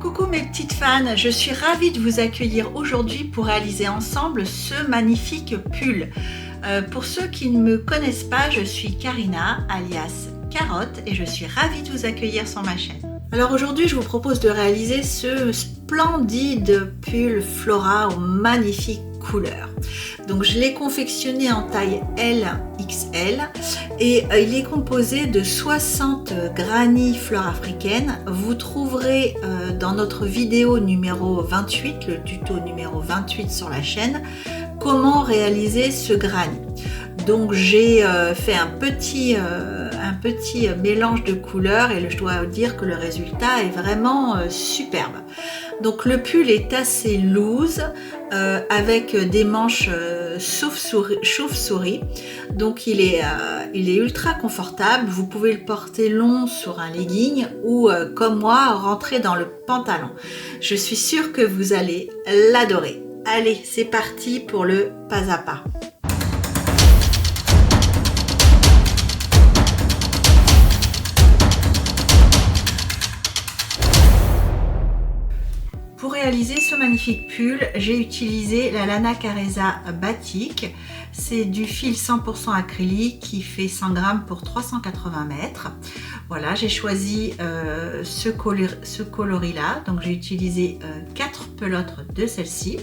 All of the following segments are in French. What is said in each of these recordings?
Coucou mes petites fans, je suis ravie de vous accueillir aujourd'hui pour réaliser ensemble ce magnifique pull. Pour ceux qui ne me connaissent pas, je suis Karina alias Carotte et je suis ravie de vous accueillir sur ma chaîne. Alors aujourd'hui je vous propose de réaliser ce splendide pull Flora aux magnifiques couleurs. Donc je l'ai confectionné en taille LXL et il est composé de 60 granny fleurs africaines. Vous trouverez dans notre vidéo numéro 28, le tuto numéro 28 sur la chaîne, comment réaliser ce granny. Donc j'ai fait un petit mélange de couleurs et je dois dire que le résultat est vraiment superbe. Donc le pull est assez loose avec des manches chauve-souris. Donc il est ultra confortable. Vous pouvez le porter long sur un legging ou comme moi rentrer dans le pantalon. Je suis sûre que vous allez l'adorer. Allez, c'est parti pour le pas à pas. Pour réaliser ce magnifique pull, j'ai utilisé la Lana Careza Batik. C'est du fil 100% acrylique qui fait 100 grammes pour 380 mètres. Voilà, j'ai choisi ce coloris-là. Donc j'ai utilisé 4 pelotes de celle-ci.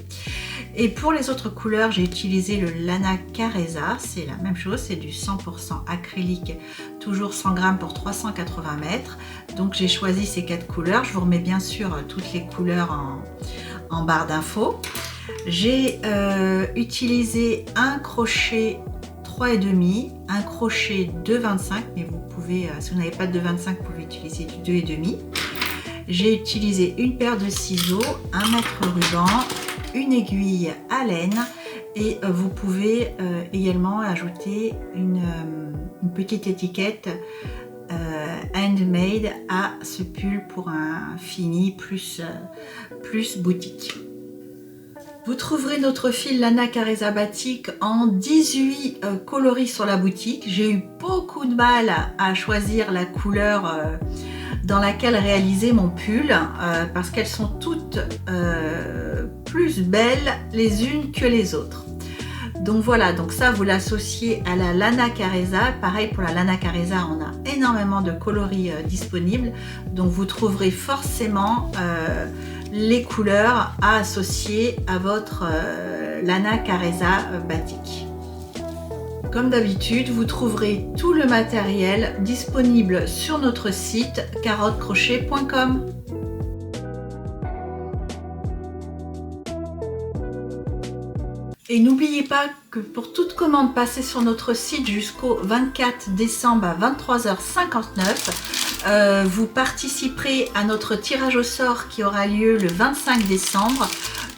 Et pour les autres couleurs, j'ai utilisé le Lana Careza. C'est la même chose, c'est du 100% acrylique, toujours 100 grammes pour 380 mètres. Donc j'ai choisi ces 4 couleurs. Je vous remets bien sûr toutes les couleurs en barre d'infos. J'ai utilisé un crochet 3,5, un crochet 2,25, mais vous pouvez, si vous n'avez pas de 2,25, vous pouvez utiliser du 2,5. J'ai utilisé une paire de ciseaux, un mètre ruban, une aiguille à laine et vous pouvez également ajouter une petite étiquette handmade à ce pull pour un fini plus boutique. Vous trouverez notre fil Lana Careza Batik en 18 coloris sur la boutique. J'ai eu beaucoup de mal à choisir la couleur dans laquelle réaliser mon pull parce qu'elles sont toutes plus belles les unes que les autres. Donc voilà, donc ça vous l'associez à la Lana Careza. Pareil pour la Lana Careza, on a énormément de coloris disponibles. Donc vous trouverez forcément les couleurs à associer à votre Lana Careza Batik. Comme d'habitude, vous trouverez tout le matériel disponible sur notre site carottecrochet.com. Et n'oubliez pas que pour toute commande passée sur notre site jusqu'au 24 décembre à 23h59, vous participerez à notre tirage au sort qui aura lieu le 25 décembre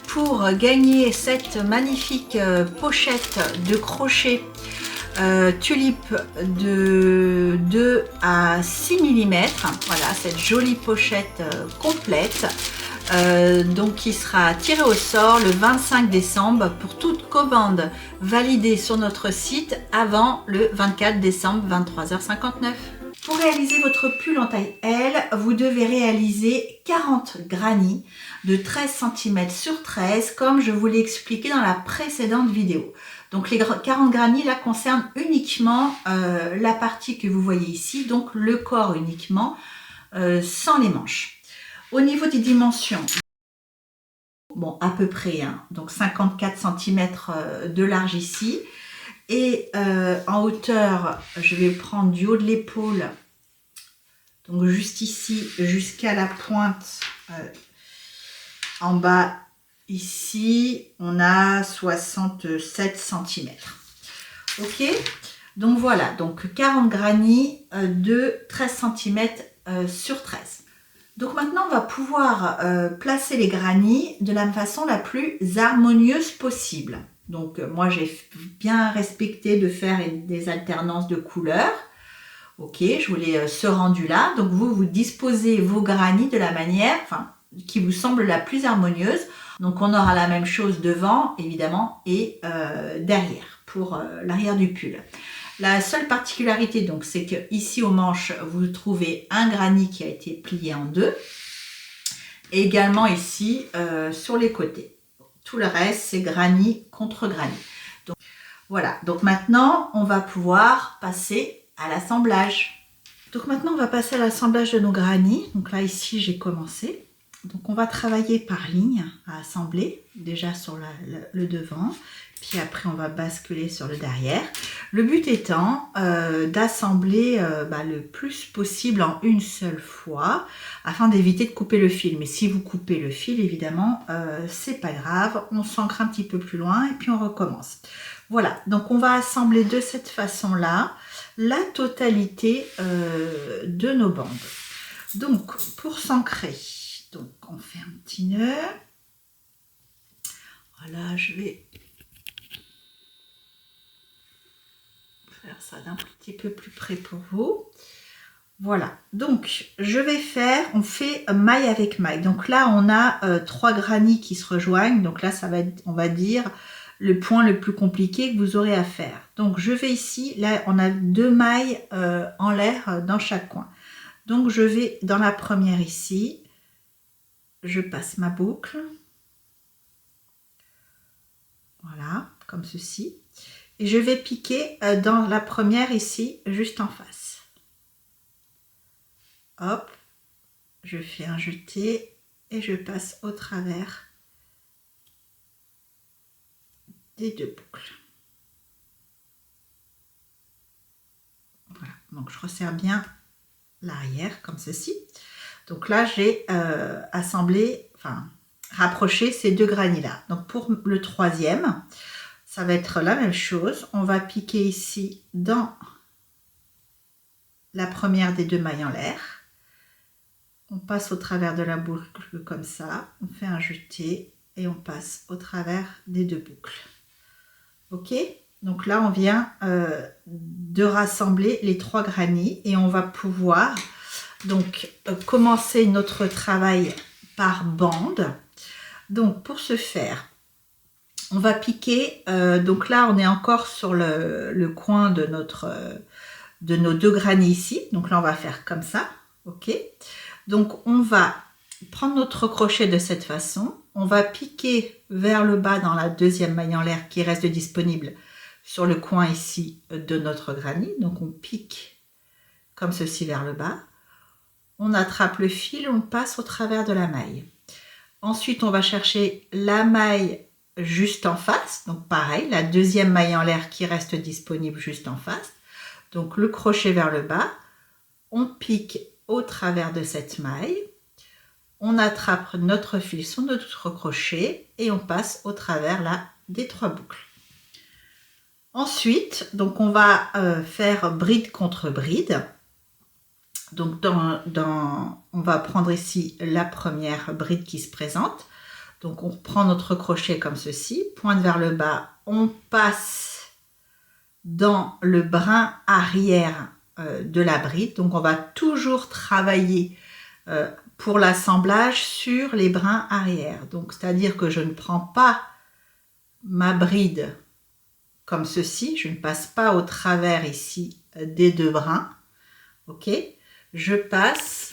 pour gagner cette magnifique pochette de crochet tulipe de 2 à 6 mm. Voilà, cette jolie pochette complète. Donc qui sera tiré au sort le 25 décembre pour toute commande validée sur notre site avant le 24 décembre 23h59. Pour réaliser votre pull en taille L, vous devez réaliser 40 granny de 13 cm sur 13 comme je vous l'ai expliqué dans la précédente vidéo. Donc les 40 granny là concernent uniquement la partie que vous voyez ici, donc le corps uniquement, sans les manches. Au niveau des dimensions, bon à peu près, hein, donc 54 cm de large ici. Et en hauteur, je vais prendre du haut de l'épaule, donc juste ici, jusqu'à la pointe en bas ici, on a 67 cm. Ok, donc voilà, donc 40 granny de 13 cm sur 13. Donc maintenant, on va pouvoir placer les granny de la façon la plus harmonieuse possible. Donc moi, j'ai bien respecté de faire des alternances de couleurs. Ok, je voulais ce rendu-là. Donc vous disposez vos granny de la manière qui vous semble la plus harmonieuse. Donc on aura la même chose devant, évidemment, et derrière, pour l'arrière du pull. La seule particularité, donc, c'est que ici aux manches, vous trouvez un granny qui a été plié en deux. et également ici sur les côtés. Tout le reste, c'est granit contre granit. Donc, voilà, donc maintenant, on va pouvoir passer à l'assemblage. Donc maintenant, on va passer à l'assemblage de nos granits. Donc là, ici, j'ai commencé. Donc on va travailler par ligne à assembler, déjà sur le devant, puis après on va basculer sur le derrière. Le but étant d'assembler le plus possible en une seule fois, afin d'éviter de couper le fil. Mais si vous coupez le fil, évidemment, c'est pas grave, on s'ancre un petit peu plus loin et puis on recommence. Voilà, donc on va assembler de cette façon-là la totalité de nos bandes. Donc pour s'ancrer, donc on fait un petit nœud. Voilà, je vais faire ça d'un petit peu plus près pour vous. Voilà, donc je vais faire, on fait maille avec maille. Donc là on a 3 granits qui se rejoignent. Donc là ça va être, on va dire, le point le plus compliqué que vous aurez à faire. Donc je vais ici, là on a 2 mailles en l'air dans chaque coin. Donc je vais dans la première ici, je passe ma boucle, voilà, comme ceci, et je vais piquer dans la première ici, juste en face. Hop, je fais un jeté et je passe au travers des 2 boucles. Voilà, donc je resserre bien l'arrière comme ceci. Donc là j'ai assemblé, enfin rapproché ces 2 granits là. Donc pour le troisième, ça va être la même chose. On va piquer ici dans la première des 2 mailles en l'air. On passe au travers de la boucle comme ça. On fait un jeté et on passe au travers des 2 boucles. Ok, donc là on vient de rassembler les 3 granits et on va pouvoir donc commencer notre travail par bande. Donc pour ce faire, on va piquer, donc là on est encore sur le coin de nos 2 granits ici. Donc là on va faire comme ça, ok. Donc on va prendre notre crochet de cette façon, on va piquer vers le bas dans la deuxième maille en l'air qui reste disponible sur le coin ici de notre granit. Donc on pique comme ceci vers le bas, on attrape le fil, on passe au travers de la maille. Ensuite on va chercher la maille juste en face, donc pareil, la deuxième maille en l'air qui reste disponible juste en face. Donc le crochet vers le bas, on pique au travers de cette maille, on attrape notre fil sur notre crochet et on passe au travers là des 3 boucles. Ensuite, donc on va faire bride contre bride. Donc on va prendre ici la première bride qui se présente. Donc on prend notre crochet comme ceci, pointe vers le bas, on passe dans le brin arrière de la bride. Donc on va toujours travailler pour l'assemblage sur les brins arrière. Donc c'est-à-dire que je ne prends pas ma bride comme ceci, je ne passe pas au travers ici des 2 brins. Ok, je passe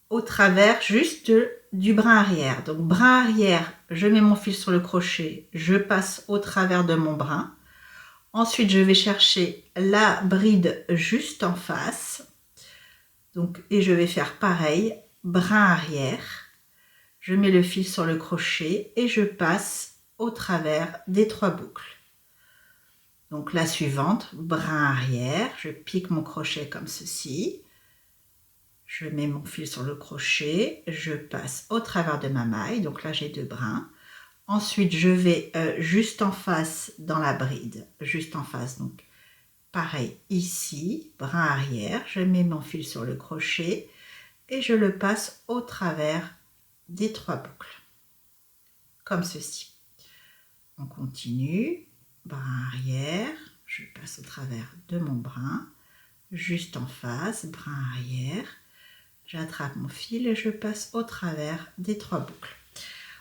au travers juste du brin arrière. Donc brin arrière, je mets mon fil sur le crochet, je passe au travers de mon brin. Ensuite, je vais chercher la bride juste en face. Donc, et je vais faire pareil, brin arrière. Je mets le fil sur le crochet et je passe au travers des 3 boucles. Donc la suivante, brin arrière, je pique mon crochet comme ceci. Je mets mon fil sur le crochet, je passe au travers de ma maille, donc là j'ai 2 brins. Ensuite je vais juste en face dans la bride, juste en face, donc pareil ici, brin arrière, je mets mon fil sur le crochet et je le passe au travers des 3 boucles, comme ceci. On continue, brin arrière, je passe au travers de mon brin, juste en face, brin arrière, j'attrape mon fil et je passe au travers des 3 boucles.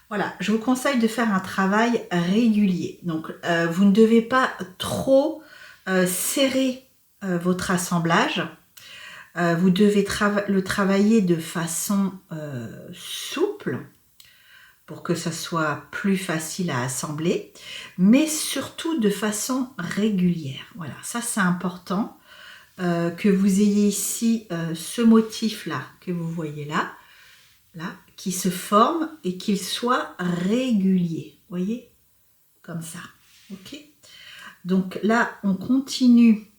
Voilà, je vous conseille de faire un travail régulier. Donc, vous ne devez pas trop serrer votre assemblage. Vous devez le travailler de façon souple pour que ça soit plus facile à assembler, mais surtout de façon régulière. Voilà, ça c'est important que vous ayez ici ce motif-là que vous voyez là, qui se forme et qu'il soit régulier. Vous voyez? Comme ça. Ok? Donc là, on continue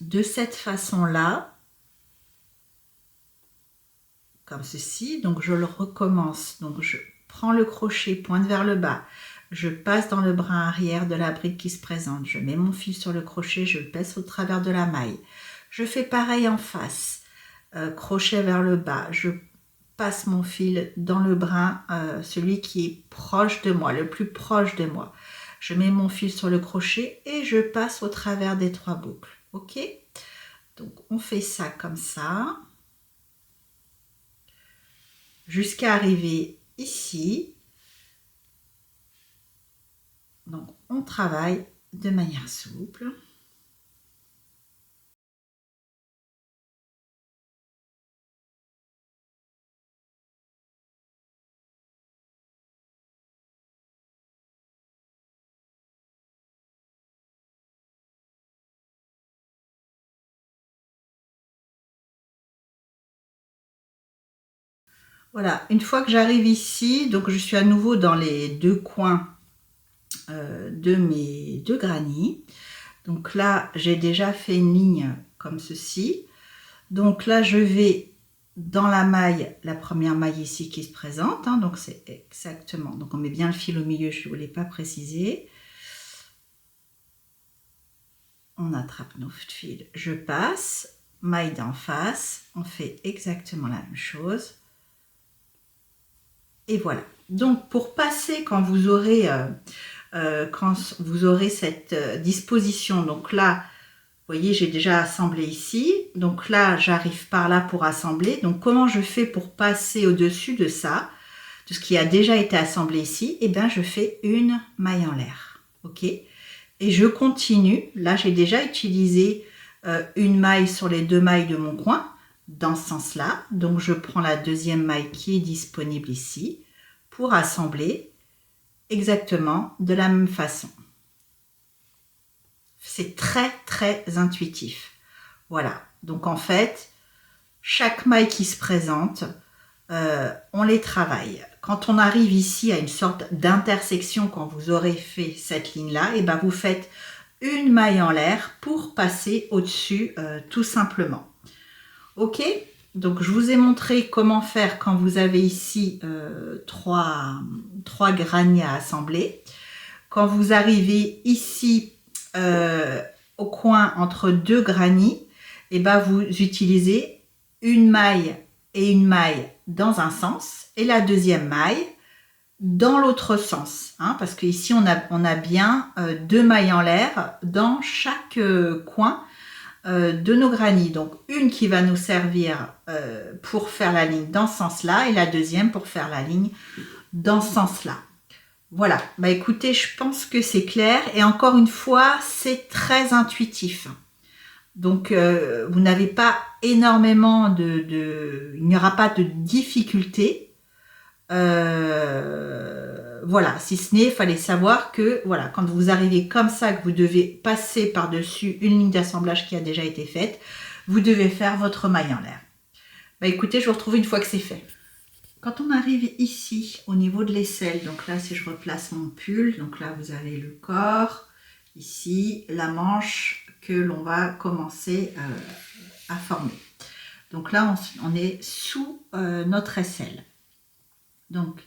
de cette façon-là, comme ceci. Donc je le recommence. Donc je prends le crochet, pointe vers le bas, je passe dans le brin arrière de la brique qui se présente, je mets mon fil sur le crochet, je le passe au travers de la maille. Je fais pareil en face, crochet vers le bas, je passe mon fil dans le brin, celui qui est proche de moi, le plus proche de moi. Je mets mon fil sur le crochet et je passe au travers des 3 boucles. Ok? Donc on fait ça comme ça, jusqu'à arriver ici. Donc on travaille de manière souple. Voilà, une fois que j'arrive ici, donc je suis à nouveau dans les 2 coins de mes 2 granits. Donc là, j'ai déjà fait une ligne comme ceci. Donc là, je vais dans la maille, la première maille ici qui se présente. Hein, donc c'est exactement. Donc on met bien le fil au milieu, je ne voulais pas préciser. On attrape nos fils, je passe, maille d'en face, on fait exactement la même chose. Et voilà. Donc pour passer quand vous aurez cette disposition, donc là, vous voyez, j'ai déjà assemblé ici. Donc là, j'arrive par là pour assembler. Donc comment je fais pour passer au-dessus de ça, de ce qui a déjà été assemblé ici? Eh bien, je fais une maille en l'air. Ok? Et je continue. Là, j'ai déjà utilisé une maille sur les 2 mailles de mon coin, dans ce sens-là. Donc, je prends la deuxième maille qui est disponible ici pour assembler exactement de la même façon. C'est très, très intuitif. Voilà. Donc, en fait, chaque maille qui se présente, on les travaille. Quand on arrive ici à une sorte d'intersection, quand vous aurez fait cette ligne-là, et ben vous faites une maille en l'air pour passer au-dessus tout simplement. Ok? Donc je vous ai montré comment faire quand vous avez ici 3 granits à assembler. Quand vous arrivez ici au coin entre 2 granits, et ben vous utilisez une maille et une maille dans un sens et la deuxième maille dans l'autre sens, hein, parce qu'ici on a bien 2 mailles en l'air dans chaque coin de nos granits. Donc une qui va nous servir pour faire la ligne dans ce sens-là et la deuxième pour faire la ligne dans ce sens-là. Voilà, bah écoutez, je pense que c'est clair et encore une fois, c'est très intuitif. Donc, vous n'avez pas énormément il n'y aura pas de difficulté. Voilà, si ce n'est, il fallait savoir que, voilà, quand vous arrivez comme ça, que vous devez passer par-dessus une ligne d'assemblage qui a déjà été faite, vous devez faire votre maille en l'air. Bah écoutez, je vous retrouve une fois que c'est fait. Quand on arrive ici, au niveau de l'aisselle, donc là, si je replace mon pull, donc là, vous avez le corps, ici, la manche que l'on va commencer à former. Donc là, on est sous notre aisselle. Donc,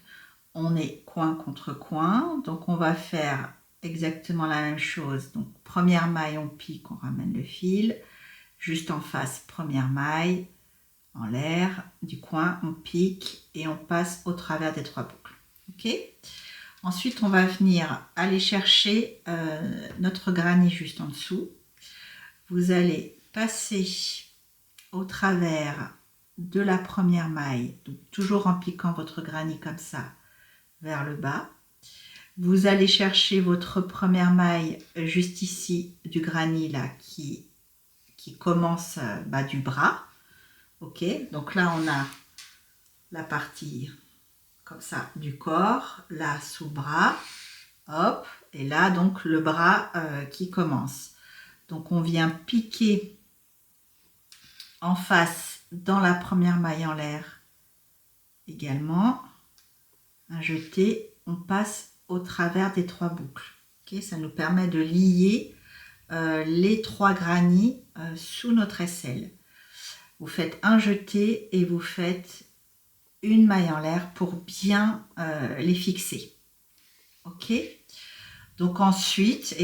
on est coin contre coin. Donc, on va faire exactement la même chose. Donc, première maille, on pique, on ramène le fil. Juste en face, première maille, en l'air, du coin, on pique et on passe au travers des 3 boucles. Ok ? Ensuite, on va venir aller chercher notre granit juste en dessous. Vous allez passer au travers de la première maille, donc toujours en piquant votre granit comme ça, vers le bas. Vous allez chercher votre première maille juste ici du granit là qui qui commence du bras. Ok, donc là on a la partie comme ça du corps, là sous le bras, hop, et là donc le bras qui commence. Donc on vient piquer en face dans la première maille en l'air également, un jeté, on passe au travers des 3 boucles. Okay, ça nous permet de lier les 3 granits sous notre aisselle. Vous faites un jeté et vous faites une maille en l'air pour bien les fixer. Ok, donc ensuite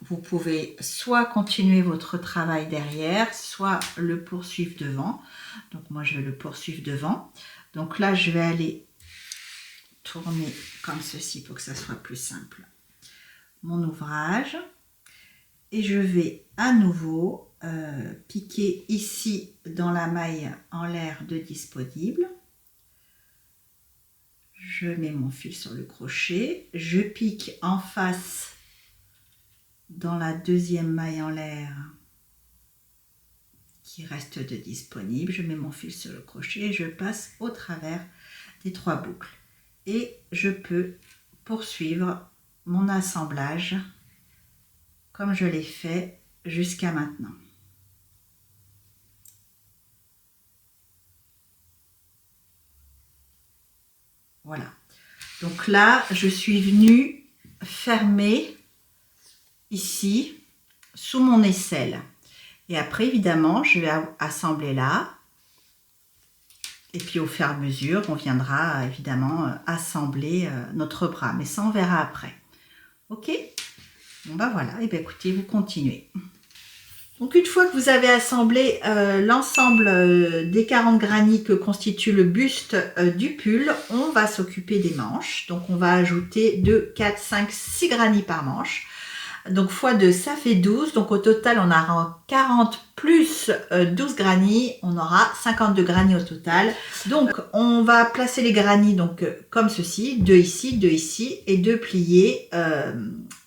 vous pouvez soit continuer votre travail derrière, soit le poursuivre devant. Donc moi je vais le poursuivre devant. Donc là je vais aller tourner comme ceci pour que ça soit plus simple mon ouvrage, et je vais à nouveau piquer ici dans la maille en l'air de disponible. Je mets mon fil sur le crochet, je pique en face dans la deuxième maille en l'air qui reste de disponible, je mets mon fil sur le crochet et je passe au travers des 3 boucles. Et je peux poursuivre mon assemblage comme je l'ai fait jusqu'à maintenant. Voilà. Donc là, je suis venue fermer ici sous mon aisselle. Et après, évidemment, je vais assembler là. Et puis au fur et à mesure, on viendra évidemment assembler notre bras. Mais ça, on verra après. Ok? Bon voilà, et bien écoutez, vous continuez. Donc une fois que vous avez assemblé l'ensemble des 40 granits que constitue le buste du pull, on va s'occuper des manches. Donc on va ajouter 2, 4, 5, 6 granits par manche. Donc x 2, ça fait 12. Donc au total, on aura 40 plus 12 granits. On aura 52 granits au total. Donc on va placer les granits donc, comme ceci. 2 ici et 2 pliés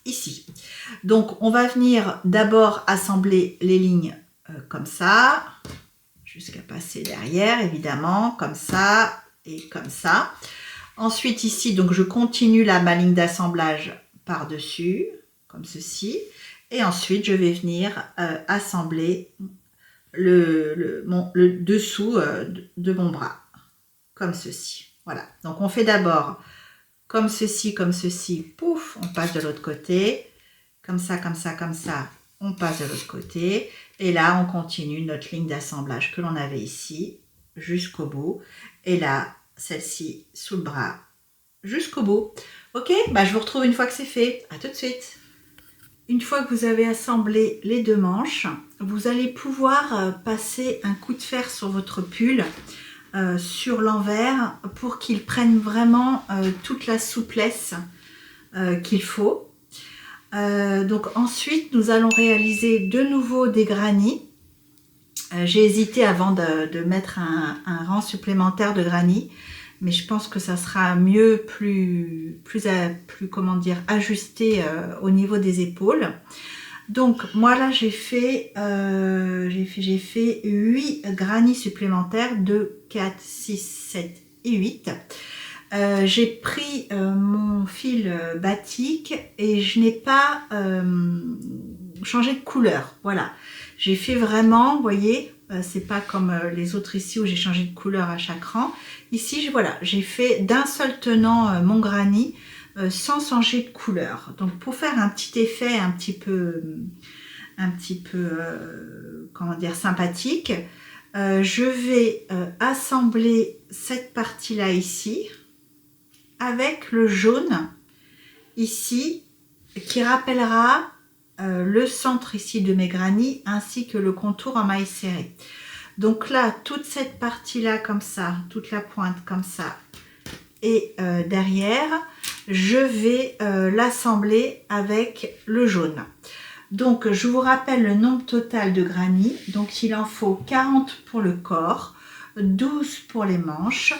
ici. Donc on va venir d'abord assembler les lignes comme ça. Jusqu'à passer derrière, évidemment. Comme ça et comme ça. Ensuite ici, donc je continue ma ligne d'assemblage par-dessus. Comme ceci, et ensuite je vais venir assembler le dessous de mon bras, comme ceci. Voilà, donc on fait d'abord comme ceci, pouf, on passe de l'autre côté, comme ça, on passe de l'autre côté, et là on continue notre ligne d'assemblage que l'on avait ici, jusqu'au bout, et là, celle-ci sous le bras, jusqu'au bout. Ok, je vous retrouve une fois que c'est fait, à tout de suite. Une fois que vous avez assemblé les 2 manches, vous allez pouvoir passer un coup de fer sur votre pull, sur l'envers, pour qu'il prenne vraiment toute la souplesse qu'il faut. Donc ensuite, nous allons réaliser de nouveau des granits. J'ai hésité avant de mettre un rang supplémentaire de granits, mais je pense que ça sera mieux, plus comment dire, ajusté au niveau des épaules. Donc moi là j'ai fait 8 granits supplémentaires, 2, 4, 6, 7 et 8. J'ai pris mon fil batik et je n'ai pas changé de couleur. Voilà, j'ai fait vraiment, vous voyez, c'est pas comme les autres ici où j'ai changé de couleur à chaque rang. Ici, voilà, j'ai fait d'un seul tenant mon granit sans changer de couleur. Donc pour faire un petit effet un petit peu comment dire, sympathique, je vais assembler cette partie là ici avec le jaune ici qui rappellera le centre ici de mes granits ainsi que le contour en maille serrée. Donc là, toute cette partie là comme ça, toute la pointe comme ça et derrière, je vais l'assembler avec le jaune. Donc je vous rappelle le nombre total de granits. Donc il en faut 40 pour le corps, 12 pour les manches,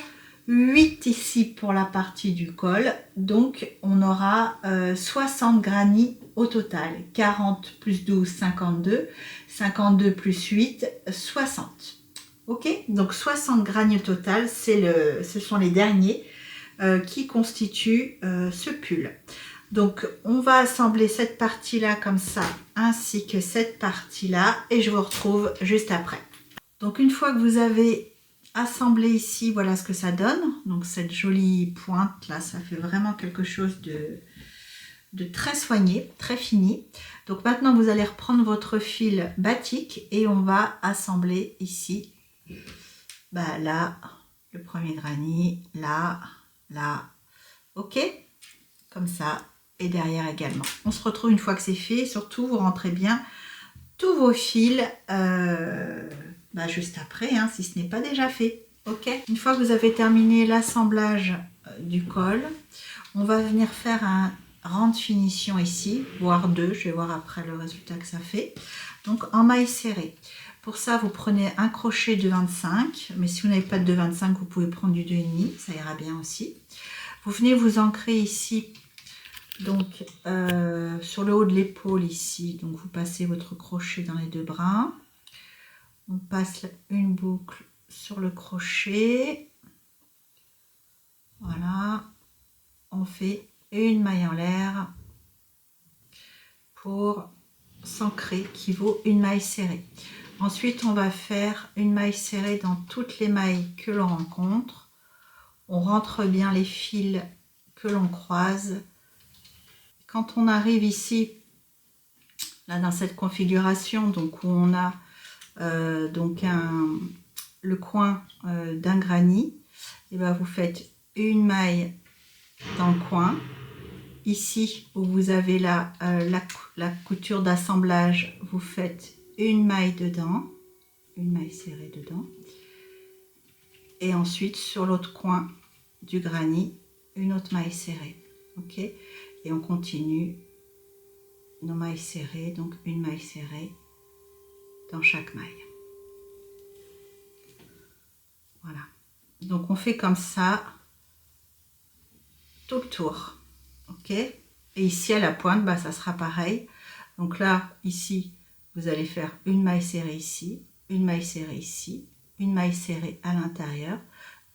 8 ici pour la partie du col, donc on aura 60 granny au total. 40 plus 12, 52, 52 plus 8, 60. Ok, donc 60 granny au total, ce sont les derniers qui constituent ce pull. Donc on va assembler cette partie là comme ça, ainsi que cette partie là, et je vous retrouve juste après. Donc une fois que vous avez assemblé ici, voilà ce que ça donne. Donc cette jolie pointe là, ça fait vraiment quelque chose de très soigné, très fini. Donc maintenant vous allez reprendre votre fil batik et on va assembler ici, bah là, le premier granny, là, là, ok, comme ça, et derrière également. On se retrouve une fois que c'est fait. Surtout vous rentrez bien tous vos fils juste après, hein, si ce n'est pas déjà fait. Ok. Une fois que vous avez terminé l'assemblage du col, on va venir faire un rang de finition ici, voire deux. Je vais voir après le résultat que ça fait. Donc en maille serrée. Pour ça, vous prenez un crochet de 25, mais si vous n'avez pas de 25, vous pouvez prendre du 2,5, ça ira bien aussi. Vous venez vous ancrer ici, donc sur le haut de l'épaule ici, donc vous passez votre crochet dans les deux bras. On passe une boucle sur le crochet. Voilà. On fait une maille en l'air pour s'ancrer, qui vaut une maille serrée. Ensuite, on va faire une maille serrée dans toutes les mailles que l'on rencontre. On rentre bien les fils que l'on croise. Quand on arrive ici, là dans cette configuration, donc où on a le coin d'un granny, et ben vous faites une maille dans le coin. Ici où vous avez la couture d'assemblage, vous faites une maille dedans, une maille serrée dedans, et ensuite sur l'autre coin du granny, une autre maille serrée. Ok, et on continue nos mailles serrées, donc une maille serrée dans chaque maille. Voilà, donc on fait comme ça tout le tour. Ok, et ici à la pointe, bah, ça sera pareil. Donc là, ici, vous allez faire une maille serrée ici, une maille serrée ici, une maille serrée à l'intérieur,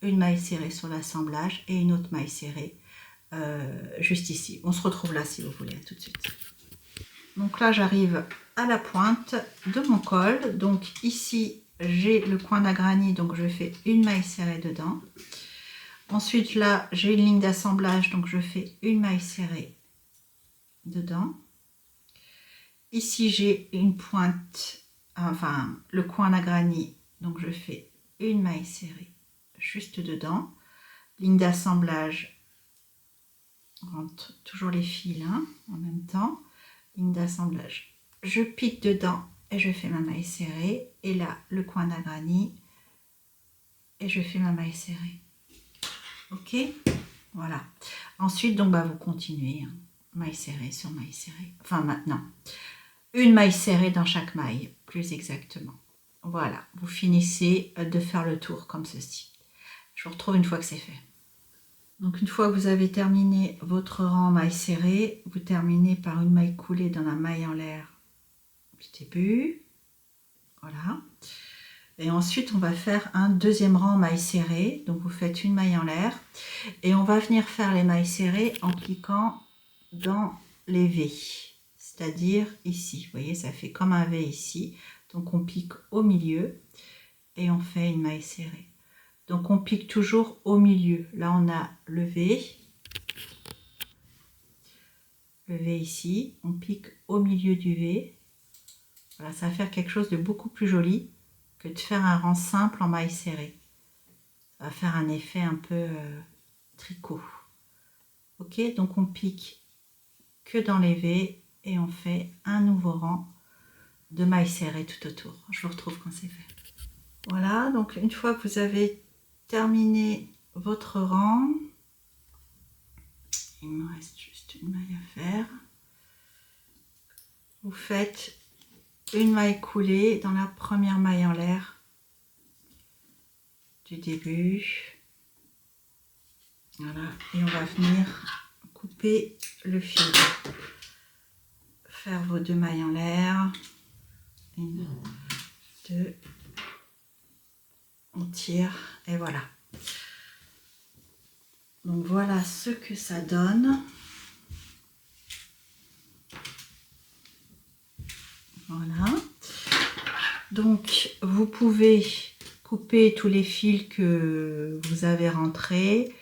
une maille serrée sur l'assemblage et une autre maille serrée juste ici. On se retrouve là si vous voulez, à tout de suite. Donc là, j'arrive à la pointe de mon col. Donc ici, j'ai le coin d'un granny, donc je fais une maille serrée dedans. Ensuite, là, j'ai une ligne d'assemblage, donc je fais une maille serrée dedans. Ici, j'ai une pointe, enfin, le coin d'un granny, donc je fais une maille serrée juste dedans. Ligne d'assemblage, on rentre toujours les fils hein, en même temps. Ligne d'assemblage, je pique dedans et je fais ma maille serrée. Et là, le coin d'un granny, et je fais ma maille serrée. Ok, voilà. Ensuite, donc, bah, vous continuez, hein, maille serrée sur maille serrée. Enfin, maintenant, une maille serrée dans chaque maille, plus exactement. Voilà, vous finissez de faire le tour comme ceci. Je vous retrouve une fois que c'est fait. Donc, une fois que vous avez terminé votre rang maille serrée, vous terminez par une maille coulée dans la maille en l'air du début. Voilà. Et ensuite, on va faire un deuxième rang maille serrée. Donc, vous faites une maille en l'air. Et on va venir faire les mailles serrées en cliquant dans les V. C'est-à-dire ici. Vous voyez, ça fait comme un V ici. Donc, on pique au milieu et on fait une maille serrée. Donc, on pique toujours au milieu. Là, on a le V. Le V ici. On pique au milieu du V. Voilà, ça va faire quelque chose de beaucoup plus joli que de faire un rang simple en maille serrée. Ça va faire un effet un peu tricot. Ok, donc on pique que dans les V et on fait un nouveau rang de mailles serrées tout autour. Je vous retrouve quand c'est fait. Voilà, donc une fois que vous avez terminé votre rang, il me reste juste une maille à faire. Vous faites une maille coulée dans la première maille en l'air du début. Voilà, et on va venir couper le fil. Faire vos 2 mailles en l'air. 1, 2. On tire et voilà. Donc voilà ce que ça donne. Voilà. Donc vous pouvez couper tous les fils que vous avez rentrés,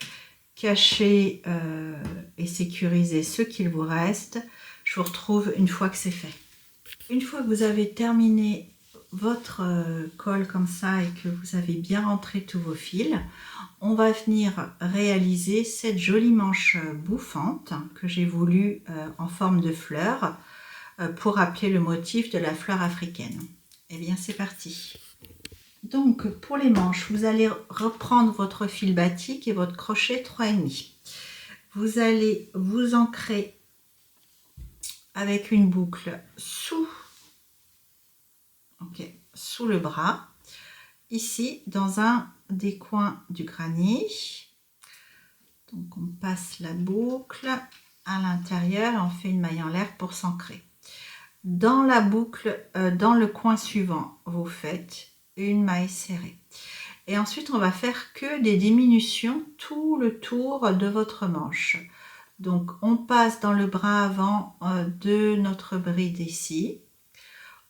cacher et sécuriser ce qu'il vous reste. Je vous retrouve une fois que c'est fait. Une fois que vous avez terminé votre col comme ça et que vous avez bien rentré tous vos fils, on va venir réaliser cette jolie manche bouffante que j'ai voulu en forme de fleur pour rappeler le motif de la fleur africaine. Et bien c'est parti. Donc pour les manches, vous allez reprendre votre fil batik et votre crochet 3,5. Vous allez vous ancrer avec une boucle sous le bras, ici dans un des coins du granit. Donc on passe la boucle à l'intérieur et on fait une maille en l'air pour s'ancrer. Dans la boucle, dans le coin suivant, vous faites une maille serrée. Et ensuite, on va faire que des diminutions tout le tour de votre manche. Donc, on passe dans le bras avant de notre bride ici.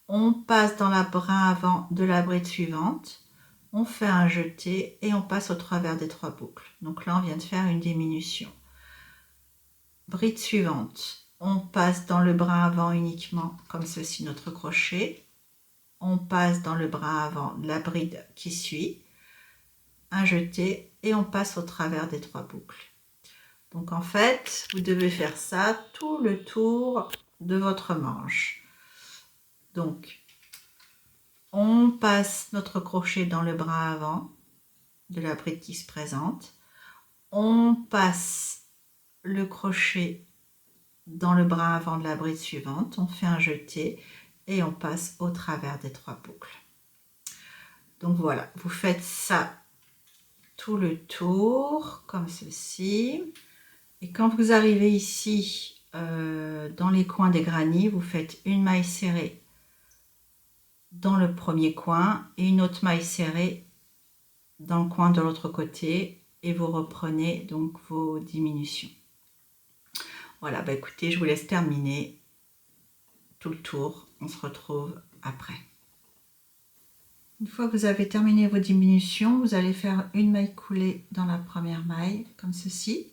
On passe dans le bras avant de la bride suivante. On fait un jeté et on passe au travers des 3 boucles. Donc là, on vient de faire une diminution. Bride suivante. On passe dans le bras avant uniquement, comme ceci, notre crochet. On passe dans le bras avant de la bride qui suit. Un jeté et on passe au travers des 3 boucles. Donc en fait, vous devez faire ça tout le tour de votre manche. Donc, on passe notre crochet dans le bras avant de la bride qui se présente. On passe le crochet dans le bras avant de la bride suivante. On fait un jeté et on passe au travers des 3 boucles. Donc voilà, vous faites ça tout le tour comme ceci. Et quand vous arrivez ici dans les coins des granits, vous faites une maille serrée dans le premier coin et une autre maille serrée dans le coin de l'autre côté et vous reprenez donc vos diminutions. Voilà, bah écoutez, je vous laisse terminer tout le tour. On se retrouve après. Une fois que vous avez terminé vos diminutions, vous allez faire une maille coulée dans la première maille, comme ceci.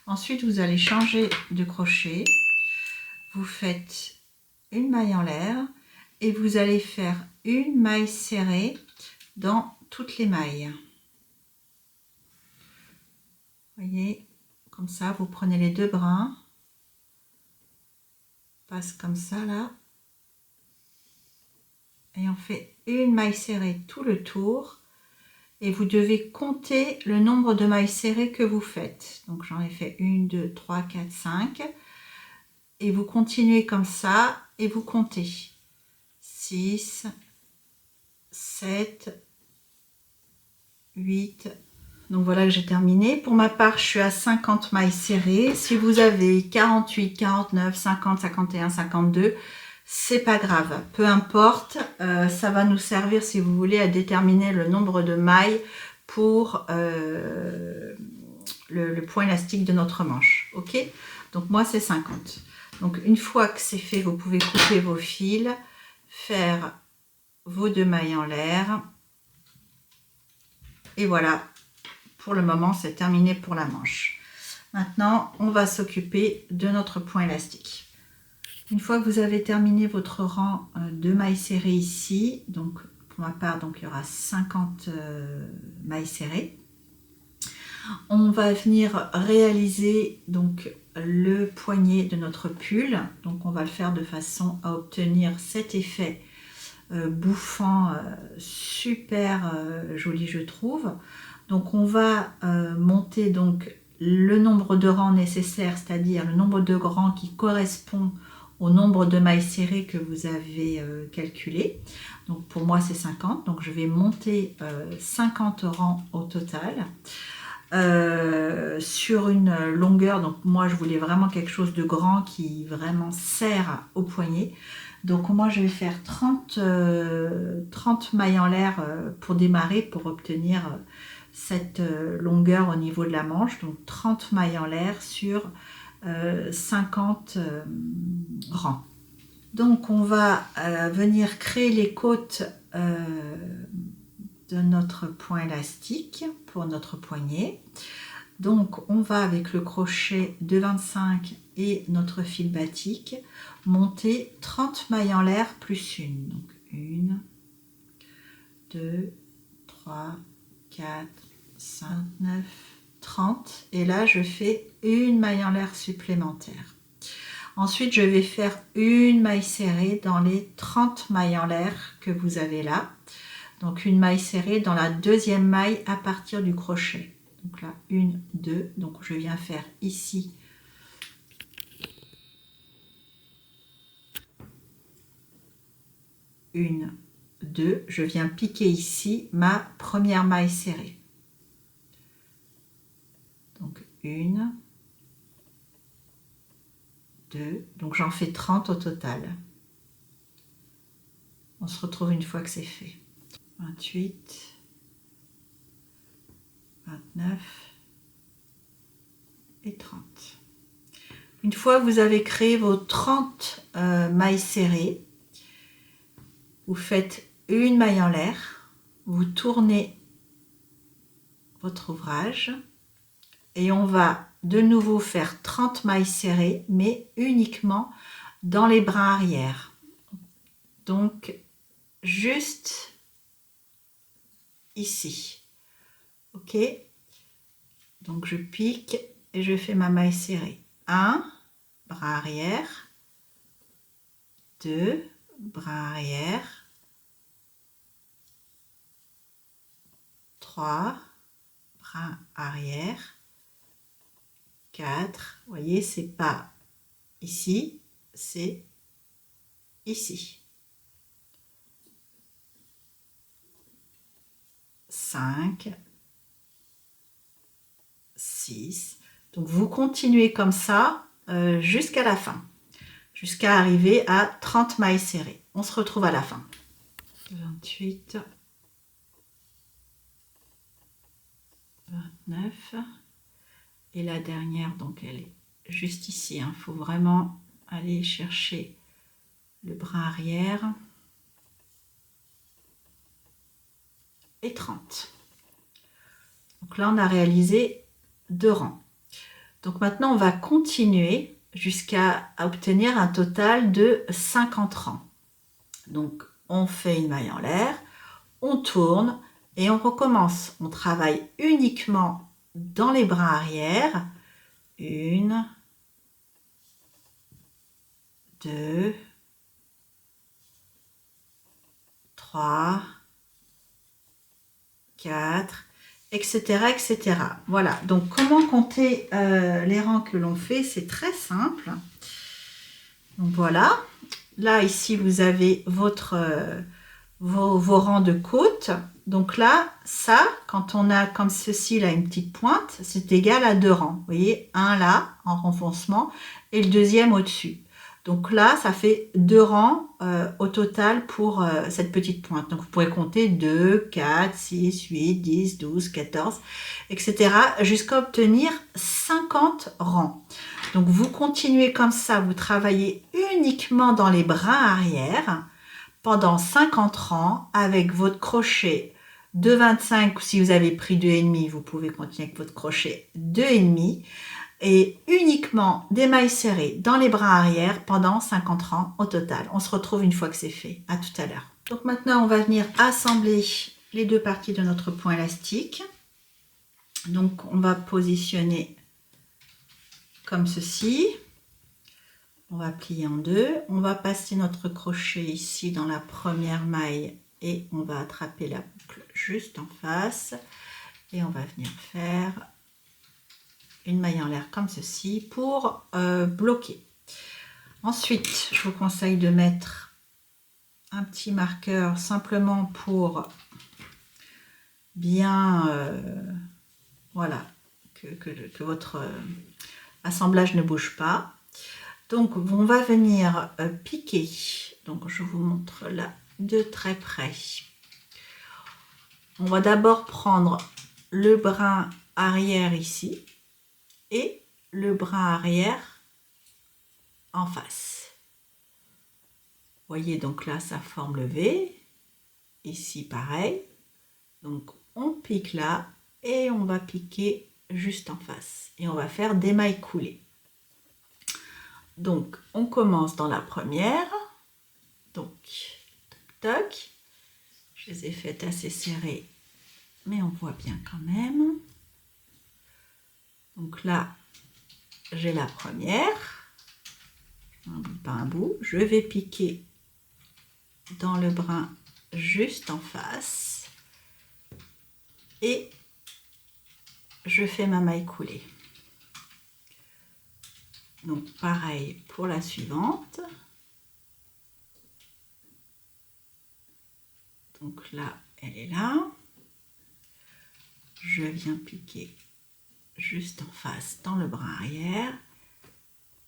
Ensuite, vous allez changer de crochet. Vous faites une maille en l'air et vous allez faire une maille serrée dans toutes les mailles. Vous voyez, comme ça, vous prenez les 2 brins, passe comme ça là, et on fait une maille serrée tout le tour. Et vous devez compter le nombre de mailles serrées que vous faites. Donc j'en ai fait 1, 2, 3, 4, 5. Et vous continuez comme ça et vous comptez. 6, 7, 8. Donc voilà que j'ai terminé. Pour ma part, je suis à 50 mailles serrées. Si vous avez 48, 49, 50, 51, 52, c'est pas grave. Peu importe, ça va nous servir, si vous voulez, à déterminer le nombre de mailles pour le point élastique de notre manche. Ok? Donc moi, c'est 50. Donc une fois que c'est fait, vous pouvez couper vos fils, faire vos 2 mailles en l'air. Et voilà, pour le moment, c'est terminé pour la manche. Maintenant, on va s'occuper de notre point élastique. Une fois que vous avez terminé votre rang de mailles serrées ici, donc pour ma part, donc il y aura 50 mailles serrées. On va venir réaliser donc le poignet de notre pull. Donc on va le faire de façon à obtenir cet effet bouffant, super joli je trouve. Donc on va monter donc le nombre de rangs nécessaires, c'est-à-dire le nombre de rangs qui correspond au nombre de mailles serrées que vous avez calculé. Donc pour moi c'est 50, donc je vais monter 50 rangs au total. sur une longueur. Donc moi je voulais vraiment quelque chose de grand qui vraiment serre au poignet. Donc moi je vais faire 30 mailles en l'air pour démarrer, pour obtenir cette longueur au niveau de la manche. Donc 30 mailles en l'air sur 50 rangs. Donc on va venir créer les côtes de notre point élastique pour notre poignet. Donc on va avec le crochet de 25 et notre fil batik monter 30 mailles en l'air plus une. Donc 1, 2, 3, 4, 5, 9, 30. Et là je fais une maille en l'air supplémentaire. Ensuite je vais faire une maille serrée dans les 30 mailles en l'air que vous avez là. Donc une maille serrée dans la deuxième maille à partir du crochet. Donc là, 1, 2, donc je viens faire ici une, 2, je viens piquer ici ma première maille serrée. Donc 1, 2, donc j'en fais 30 au total. On se retrouve une fois que c'est fait. 28, 29 et 30. Une fois que vous avez créé vos 30 mailles serrées, vous faites une maille en l'air, vous tournez votre ouvrage et on va de nouveau faire 30 mailles serrées, mais uniquement dans les brins arrière. Donc juste ici. Ok, donc je pique et je fais ma maille serrée. 1, bras arrière, 2, bras arrière, 3, bras arrière, 4, vous voyez, c'est pas ici, c'est ici. 5, 6. Donc vous continuez comme ça jusqu'à la fin, jusqu'à arriver à 30 mailles serrées. On se retrouve à la fin. 28, 29 et la dernière, donc elle est juste ici. Il faut vraiment aller chercher le bras arrière. Et 30. Donc là, on a réalisé 2 rangs. Donc maintenant, on va continuer jusqu'à obtenir un total de 50 rangs. Donc, on fait une maille en l'air, on tourne et on recommence. On travaille uniquement dans les brins arrière. 1, 2, 3, 4, etc., etc. Voilà, donc comment compter les rangs que l'on fait, c'est très simple. Donc voilà, là ici vous avez vos rangs de côtes. Donc là, ça, quand on a comme ceci là une petite pointe, c'est égal à 2 rangs. Vous voyez, un là en renfoncement et le deuxième au-dessus. Donc là, ça fait 2 rangs au total pour cette petite pointe. Donc vous pourrez compter 2, 4, 6, 8, 10, 12, 14, etc. jusqu'à obtenir 50 rangs. Donc vous continuez comme ça, vous travaillez uniquement dans les brins arrière pendant 50 rangs avec votre crochet de 25. Si vous avez pris 2,5, vous pouvez continuer avec votre crochet 2,5. Et uniquement des mailles serrées dans les bras arrière pendant 50 rangs au total. On se retrouve une fois que c'est fait. À tout à l'heure. Donc maintenant, on va venir assembler les deux parties de notre point élastique. Donc on va positionner comme ceci. On va plier en deux. On va passer notre crochet ici dans la première maille et on va attraper la boucle juste en face. Et on va venir faire une maille en l'air comme ceci pour bloquer. Ensuite, je vous conseille de mettre un petit marqueur simplement pour bien voilà, que votre assemblage ne bouge pas. Donc on va venir piquer, donc je vous montre là de très près. On va d'abord prendre le brin arrière ici et le brin arrière en face. Vous voyez, donc là ça forme le V, ici pareil. Donc on pique là et on va piquer juste en face et on va faire des mailles coulées. Donc on commence dans la première, donc toc toc, je les ai faites assez serrées mais on voit bien quand même. Donc là j'ai la première, pas un bout, je vais piquer dans le brin juste en face et je fais ma maille coulée. Donc pareil pour la suivante. Donc là, elle est là. Je viens piquer juste en face dans le brin arrière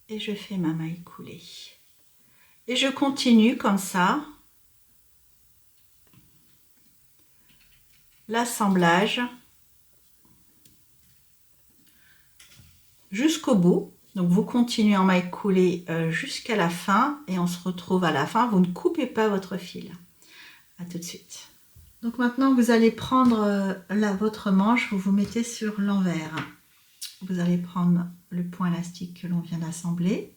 et je fais ma maille coulée. Et je continue comme ça l'assemblage jusqu'au bout. Donc vous continuez en maille coulée jusqu'à la fin et on se retrouve à la fin. Vous ne coupez pas votre fil. À tout de suite. Donc maintenant vous allez prendre votre manche, vous vous mettez sur l'envers. Vous allez prendre le point élastique que l'on vient d'assembler.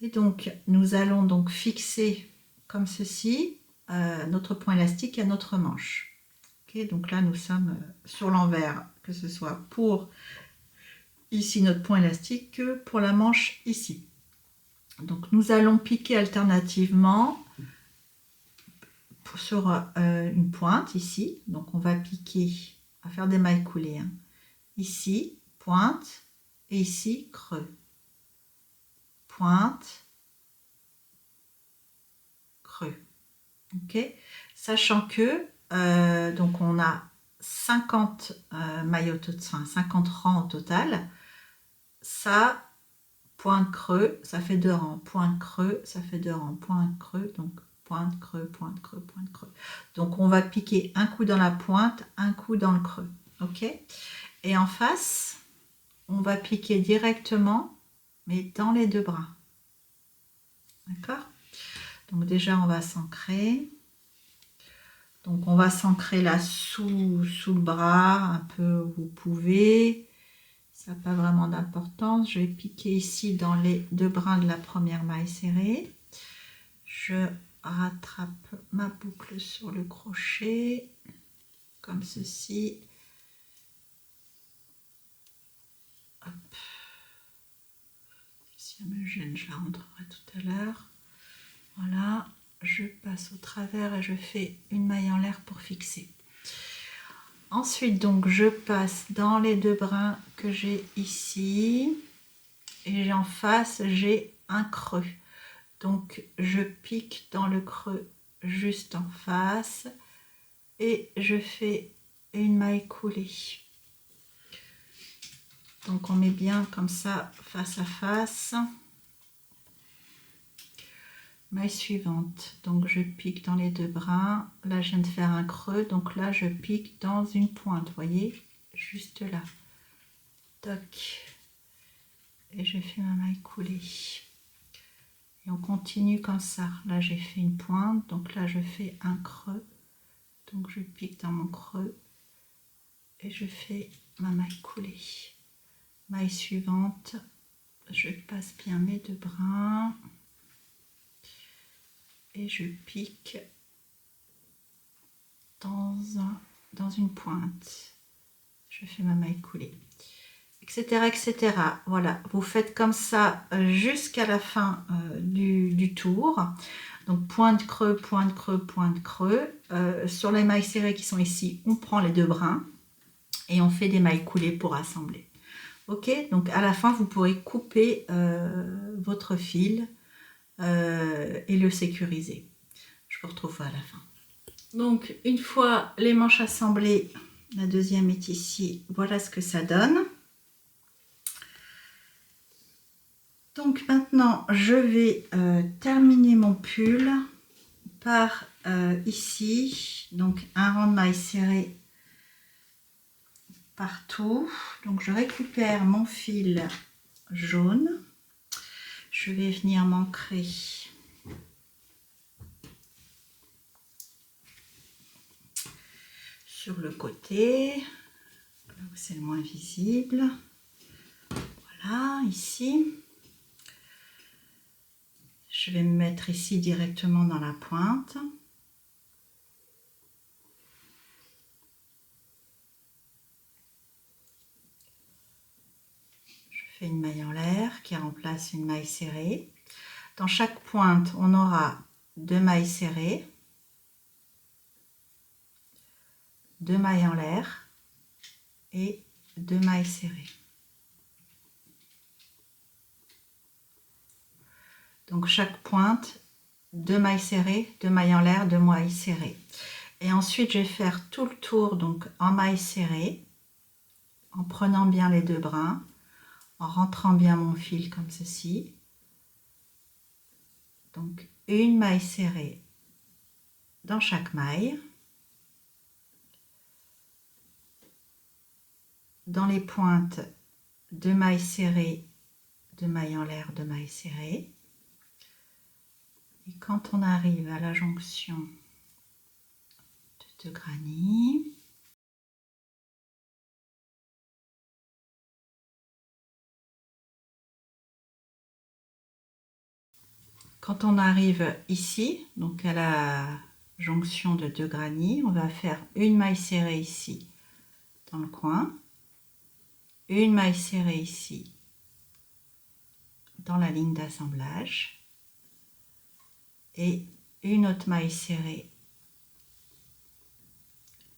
Et donc nous allons donc fixer comme ceci notre point élastique à notre manche. Okay, donc là nous sommes sur l'envers, que ce soit pour ici notre point élastique que pour la manche ici. Donc nous allons piquer alternativement sur une pointe ici. Donc on va piquer, on va faire des mailles coulées. Hein. Ici, pointe, et ici, creux. Pointe, creux. Ok. Sachant que donc on a 50 mailles au total, enfin 50 rangs au total. Ça, pointe creux, ça fait 2 rangs. Pointe creux, ça fait 2 rangs. Pointe creux, donc pointe creux, pointe creux, pointe creux. Donc on va piquer un coup dans la pointe, un coup dans le creux. Ok. Et en face, on va piquer directement, mais dans les deux bras. D'accord. Donc déjà on va s'ancrer. Donc on va s'ancrer là sous le bras, un peu où vous pouvez. Ça n'a pas vraiment d'importance. Je vais piquer ici dans les deux brins de la première maille serrée. Je rattrape ma boucle sur le crochet, comme ceci. Hop. Si elle me gêne, je la rentrerai tout à l'heure. Voilà, je passe au travers et je fais une maille en l'air pour fixer. Ensuite, donc, je passe dans les deux brins que j'ai ici et en face, j'ai un creux. Donc, je pique dans le creux juste en face et je fais une maille coulée. Donc, on met bien comme ça, face à face. Maille suivante, donc je pique dans les deux brins, là je viens de faire un creux, donc là je pique dans une pointe, vous voyez, juste là, toc, et je fais ma maille coulée, et on continue comme ça, là j'ai fait une pointe, donc là je fais un creux, donc je pique dans mon creux, et je fais ma maille coulée, maille suivante, je passe bien mes deux brins, et je pique dans une pointe. Je fais ma maille coulée, etc., etc. Voilà, vous faites comme ça jusqu'à la fin du tour. Donc pointe creux, pointe creux, pointe creux. Sur les mailles serrées qui sont ici, on prend les deux brins et on fait des mailles coulées pour assembler. Ok, donc à la fin, vous pourrez couper votre fil et le sécuriser. Je vous retrouve à la fin. Donc une fois les manches assemblées, la deuxième est ici, voilà ce que ça donne. maintenant, je vais terminer mon pull par ici, donc un rang de mailles serrées partout. Donc je récupère mon fil jaune, je vais venir m'ancrer sur le côté, là où c'est le moins visible, voilà, ici. Je vais me mettre ici directement dans la pointe. Je fais une maille en l'air qui remplace une maille serrée. Dans chaque pointe, on aura 2 mailles serrées, 2 mailles en l'air et 2 mailles serrées. Donc chaque pointe, 2 mailles serrées, 2 mailles en l'air, 2 mailles serrées. Et ensuite, je vais faire tout le tour donc en mailles serrées, en prenant bien les 2 brins, en rentrant bien mon fil comme ceci. Donc une maille serrée dans chaque maille. Dans les pointes, 2 mailles serrées, 2 mailles en l'air, 2 mailles serrées. Et quand on arrive à la jonction de 2 granits, quand on arrive ici, donc à la jonction de 2 granits, on va faire une maille serrée ici dans le coin, une maille serrée ici dans la ligne d'assemblage et une autre maille serrée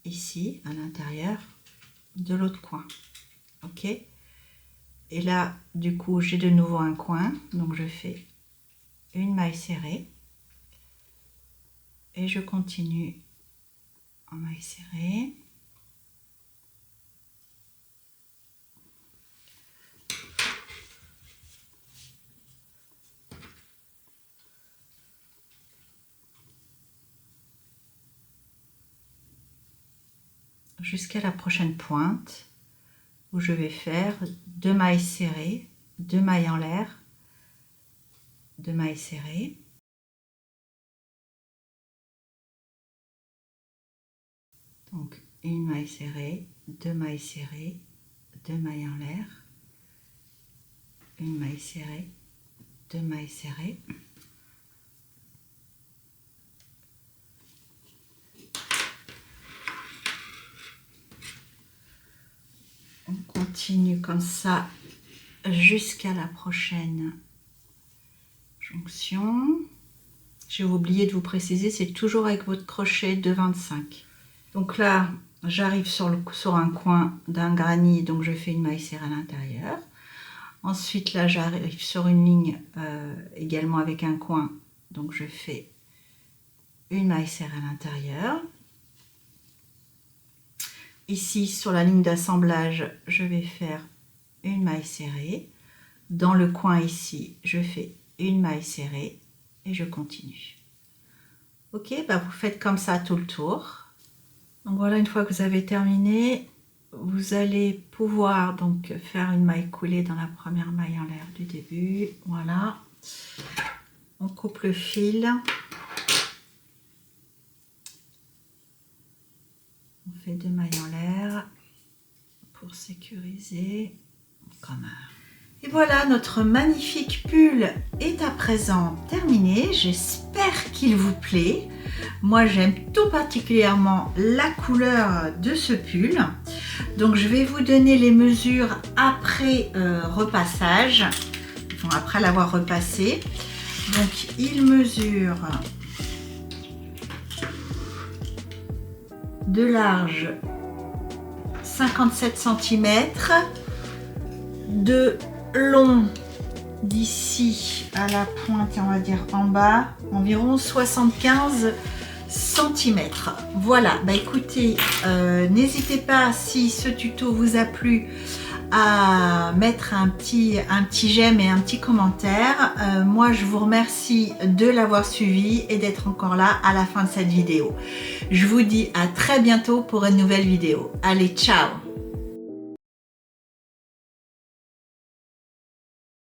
ici à l'intérieur de l'autre coin. Ok, et là du coup j'ai de nouveau un coin, donc je fais une maille serrée et je continue en maille serrée. Jusqu'à la prochaine pointe où je vais faire 2 mailles serrées, 2 mailles en l'air, 2 mailles serrées. Donc une maille serrée, 2 mailles serrées, 2 mailles en l'air, une maille serrée, 2 mailles serrées. On continue comme ça jusqu'à la prochaine jonction. J'ai oublié de vous préciser, c'est toujours avec votre crochet de 25. Donc là, j'arrive sur un coin d'un granit, donc je fais une maille serrée à l'intérieur. Ensuite, là, j'arrive sur une ligne également avec un coin, donc je fais une maille serrée à l'intérieur. Ici, sur la ligne d'assemblage, je vais faire une maille serrée. Dans le coin ici, je fais une maille serrée et je continue. Ok, bah vous faites comme ça tout le tour. Donc voilà, une fois que vous avez terminé, vous allez pouvoir donc faire une maille coulée dans la première maille en l'air du début. Voilà, on coupe le fil. On fait 2 mailles en l'air pour sécuriser. Comme un... Et voilà, notre magnifique pull est à présent terminé. J'espère qu'il vous plaît. Moi, j'aime tout particulièrement la couleur de ce pull. Donc, je vais vous donner les mesures après repassage. Enfin, après l'avoir repassé. Donc, il mesure de large 57 cm, de long d'ici à la pointe, on va dire en bas, environ 75 cm. Voilà, bah écoutez, n'hésitez pas, si ce tuto vous a plu, à mettre un petit j'aime et un petit commentaire. Moi je vous remercie de l'avoir suivi et d'être encore là à la fin de cette vidéo. Je vous dis à très bientôt pour une nouvelle vidéo. Allez, ciao!